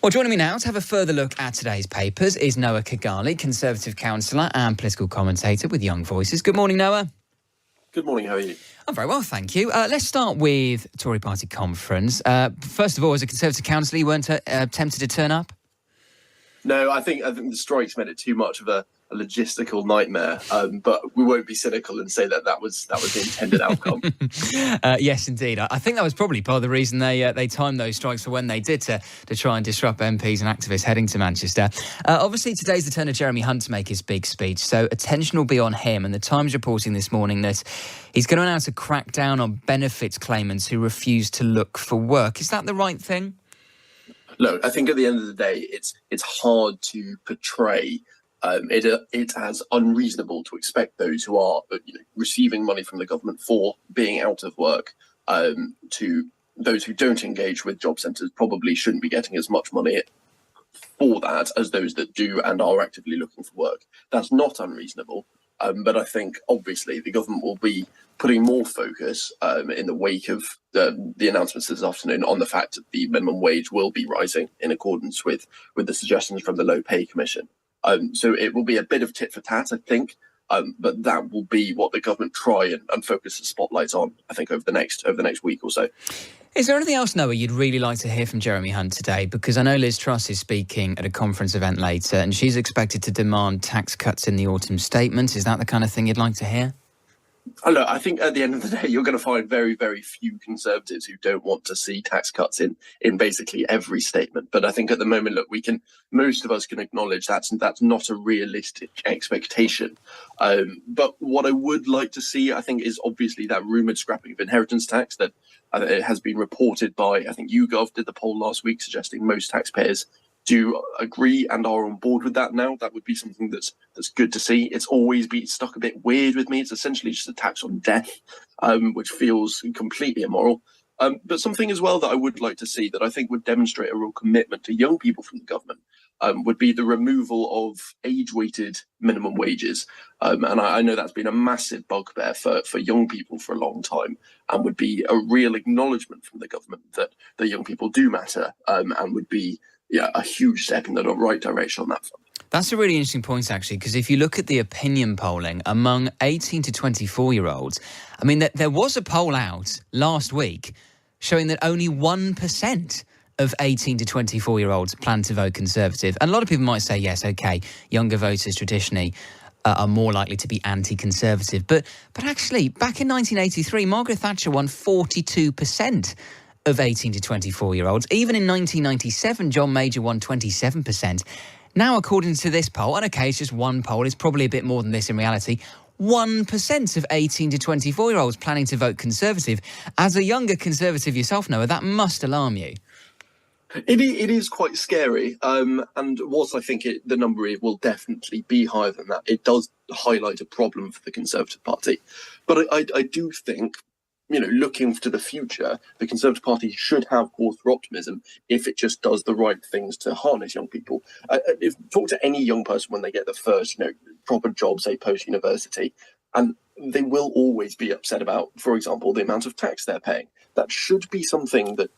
Well, joining me now to have a further look at today's papers is Noah Khogali, Conservative councillor and political commentator with Young Voices. Good morning, Noah. Good morning, how are you? I'm very well, thank you. Let's start with Tory party conference. First of all, as a Conservative councillor, you weren't tempted to turn up? No, I think the strikes made it too much of a logistical nightmare, but we won't be cynical and say that was the intended outcome. Yes, indeed. I think that was probably part of the reason they timed those strikes for when they did to try and disrupt MPs and activists heading to Manchester. Obviously, today's the turn of Jeremy Hunt to make his big speech, so attention will be on him. And the Times reporting this morning that he's going to announce a crackdown on benefits claimants who refuse to look for work. Is that the right thing? Look, I think at the end of the day, it's hard to portray it as unreasonable to expect those who are receiving money from the government for being out of work to those who don't engage with job centres probably shouldn't be getting as much money for that as those that do and are actively looking for work. That's not unreasonable. But I think, obviously, the government will be putting more focus in the wake of the announcements this afternoon on the fact that the minimum wage will be rising in accordance with the suggestions from the Low Pay Commission. So it will be a bit of tit for tat, I think, but that will be what the government try and focus the spotlight on, I think, over the next week or so. Is there anything else, Noah, you'd really like to hear from Jeremy Hunt today? Because I know Liz Truss is speaking at a conference event later and she's expected to demand tax cuts in the autumn statement. Is that the kind of thing you'd like to hear? Look, I think at the end of the day, you're going to find very, very few Conservatives who don't want to see tax cuts in basically every statement. But I think at the moment, look, most of us can acknowledge that's not a realistic expectation. But what I would like to see, I think, is obviously that rumoured scrapping of inheritance tax that it has been reported by, I think YouGov did the poll last week suggesting most taxpayers do agree and are on board with that now. That would be something that's good to see. It's always been stuck a bit weird with me. It's essentially just a tax on death, which feels completely immoral. But something as well that I would like to see that I think would demonstrate a real commitment to young people from the government would be the removal of age-weighted minimum wages. And I know that's been a massive bugbear for young people for a long time and would be a real acknowledgement from the government that the young people do matter and would be a huge step in the right direction on that front. That's a really interesting point, actually, because if you look at the opinion polling among 18 to 24-year-olds, I mean, there was a poll out last week showing that only 1% of 18 to 24-year-olds plan to vote Conservative. And a lot of people might say, yes, OK, younger voters traditionally are more likely to be anti-Conservative. But actually, back in 1983, Margaret Thatcher won 42% of 18 to 24-year-olds. Even in 1997, John Major won 27%. Now, according to this poll, and OK, it's just one poll, it's probably a bit more than this in reality, 1% of 18 to 24-year-olds planning to vote Conservative. As a younger Conservative yourself, Noah, that must alarm you. It is quite scary, and whilst I think the number will definitely be higher than that, it does highlight a problem for the Conservative Party. But I do think, looking to the future, the Conservative Party should have cause for optimism if it just does the right things to harness young people. If talk to any young person when they get the first, proper job, say post-university, and they will always be upset about, for example, the amount of tax they're paying. That should be something that,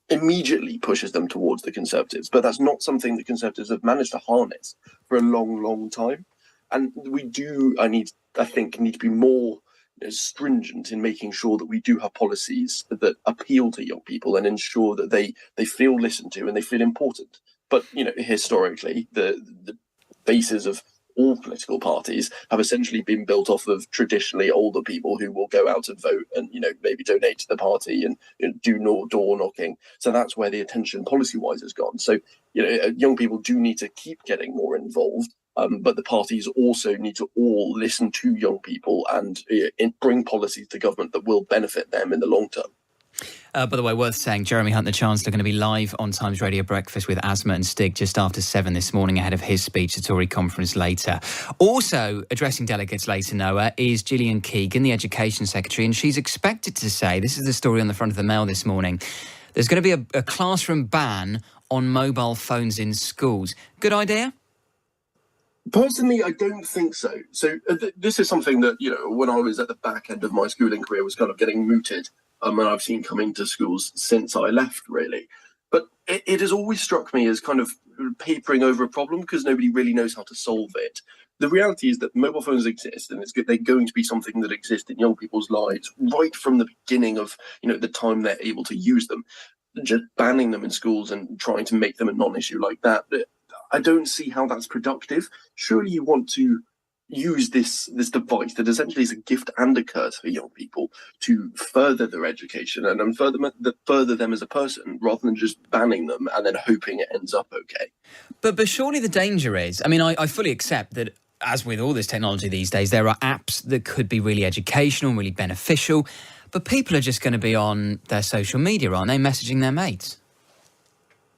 immediately pushes them towards the Conservatives. But that's not something the Conservatives have managed to harness for a long, long time. And we do, I think, need to be more stringent in making sure that we do have policies that appeal to young people and ensure that they feel listened to and they feel important. But, historically, the bases of all political parties have essentially been built off of traditionally older people who will go out and vote and, maybe donate to the party and do door knocking. So that's where the attention policy-wise has gone. So, young people do need to keep getting more involved. But the parties also need to all listen to young people and bring policies to government that will benefit them in the long term. By the way, worth saying, Jeremy Hunt, the Chancellor, going to be live on Times Radio Breakfast with Asma and Stig just after 7 this morning ahead of his speech at Tory conference later. Also addressing delegates later, Noah, is Gillian Keegan, the Education Secretary, and she's expected to say, this is the story on the front of the Mail this morning, there's going to be a classroom ban on mobile phones in schools. Good idea? Personally, I don't think so. So this is something that, when I was at the back end of my schooling career was kind of getting mooted, and I've seen come into schools since I left, really. But it has always struck me as kind of papering over a problem because nobody really knows how to solve it. The reality is that mobile phones exist, and they're going to be something that exists in young people's lives right from the beginning of the time they're able to use them. Just banning them in schools and trying to make them a non-issue like that, I don't see how that's productive. Surely you want to use this device that essentially is a gift and a curse for young people to further their education and further them as a person, rather than just banning them and then hoping it ends up okay. But surely the danger is, I mean, I fully accept that, as with all this technology these days, there are apps that could be really educational and really beneficial, but people are just going to be on their social media, aren't they, messaging their mates?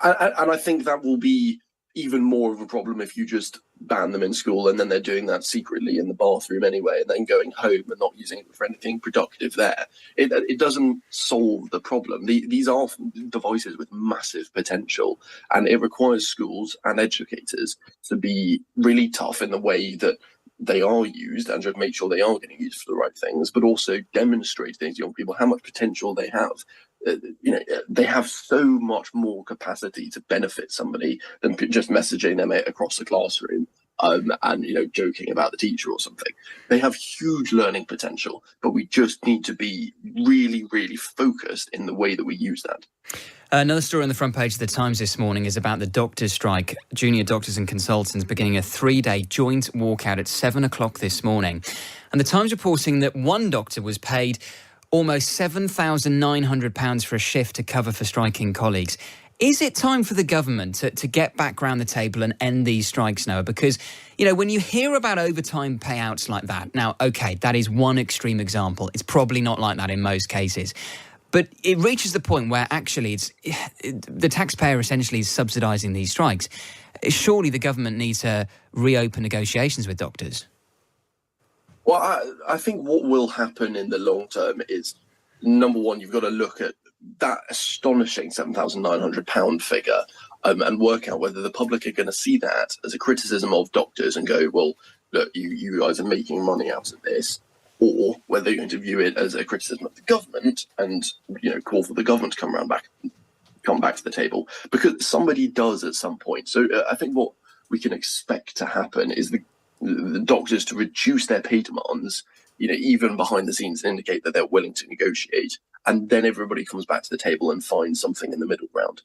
And I think that will be even more of a problem if you just ban them in school and then they're doing that secretly in the bathroom anyway and then going home and not using it for anything productive there. It doesn't solve the problem. These are devices with massive potential, and it requires schools and educators to be really tough in the way that they are used and just make sure they are getting used for the right things, but also demonstrate to these young people how much potential they have. They have so much more capacity to benefit somebody than just messaging them across the classroom and joking about the teacher or something. They have huge learning potential, but we just need to be really, really focused in the way that we use that. Another story on the front page of the Times this morning is about the doctors' strike. Junior doctors and consultants beginning a 3-day joint walkout at 7 o'clock this morning. And the Times reporting that one doctor was paid almost £7,900 for a shift to cover for striking colleagues. Is it time for the government to get back round the table and end these strikes, Noah? Because, when you hear about overtime payouts like that, now, OK, that is one extreme example. It's probably not like that in most cases. But it reaches the point where actually the taxpayer essentially is subsidising these strikes. Surely the government needs to reopen negotiations with doctors. Well, I think what will happen in the long term is, number one, you've got to look at that astonishing £7,900 figure and work out whether the public are going to see that as a criticism of doctors and go, well, look, you guys are making money out of this, or whether you're going to view it as a criticism of the government and call for the government to come back to the table, because somebody does at some point. So I think what we can expect to happen is the doctors to reduce their pay demands, even behind the scenes, and indicate that they're willing to negotiate. And then everybody comes back to the table and finds something in the middle ground.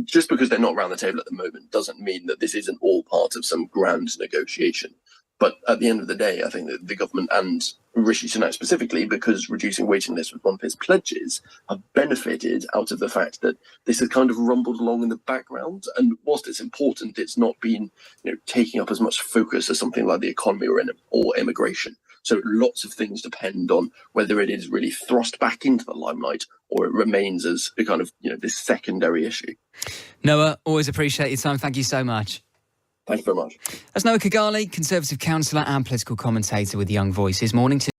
Just because they're not around the table at the moment doesn't mean that this isn't all part of some grand negotiation. But at the end of the day, I think that the government and Rishi Sunak specifically, because reducing waiting lists was one of his pledges, have benefited out of the fact that this has kind of rumbled along in the background. And whilst it's important, it's not been taking up as much focus as something like the economy or immigration. So lots of things depend on whether it is really thrust back into the limelight or it remains as a kind of this secondary issue. Noah, always appreciate your time. Thank you so much. Thank you very much. That's Noah Khogali, Conservative councillor and political commentator with Young Voices. Morning to